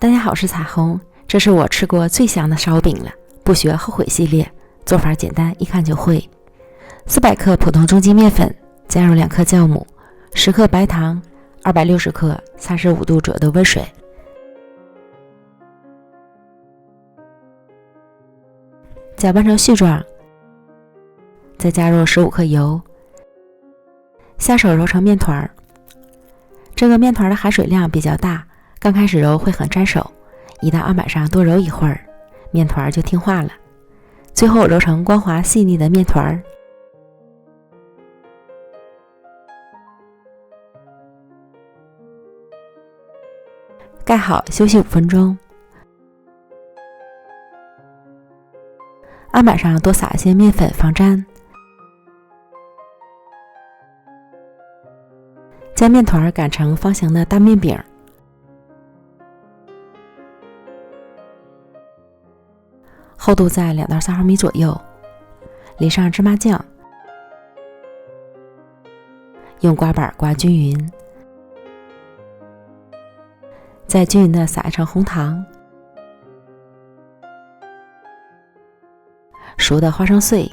大家好，我是彩虹，这是我吃过最香的烧饼了，不学后悔系列，做法简单，一看就会。400克普通中筋面粉，加入2克酵母，10克白糖，260克35度左右的温水。搅拌成絮状，再加入15克油，下手揉成面团。这个面团的含水量比较大，刚开始揉会很粘手，一到案板上多揉一会儿，面团就听话了。最后揉成光滑细腻的面团。盖好，休息5分钟。案板上多撒一些面粉防粘。将面团擀成方形的大面饼，厚度在2到3毫米左右，淋上芝麻酱，用刮板刮均匀，再均匀的撒一层红糖，熟的花生碎，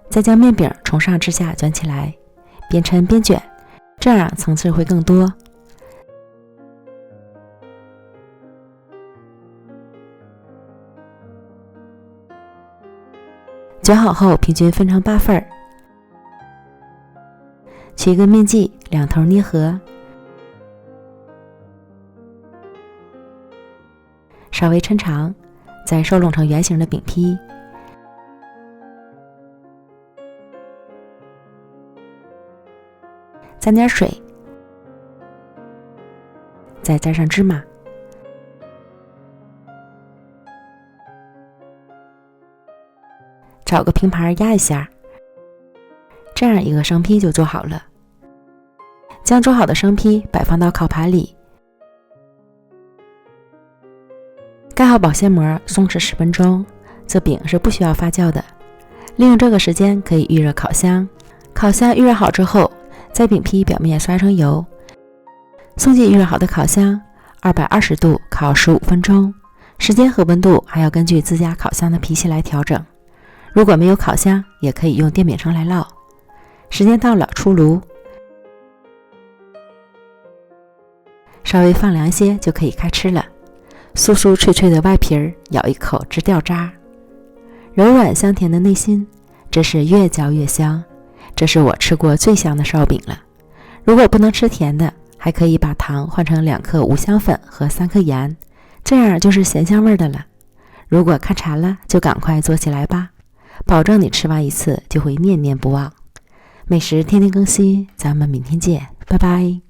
再将面饼从上至下卷起来，边抻边卷，这样层次会更多。卷好后平均分成8份，取一个面剂，两头捏合，稍微抻长，再收拢成圆形的饼坯。沾点水，再沾上芝麻，找个平盘压一下，这样一个生坯就做好了。将做好的生坯摆放到烤盘里，盖好保鲜膜，松弛10分钟。这饼是不需要发酵的，利用这个时间可以预热烤箱。烤箱预热好之后，在饼坯表面刷上油，送进预热好的烤箱，220度烤15分钟。时间和温度还要根据自家烤箱的脾气来调整。如果没有烤箱，也可以用电饼铛来烙。时间到了，出炉，稍微放凉一些就可以开吃了。酥酥脆脆的外皮儿，咬一口直掉渣，柔软香甜的内心，这是越嚼越香。这是我吃过最香的烧饼了。如果不能吃甜的，还可以把糖换成2克五香粉和3克盐，这样就是咸香味的了。如果看馋了，就赶快做起来吧，保证你吃完一次就会念念不忘。美食天天更新，咱们明天见，拜拜。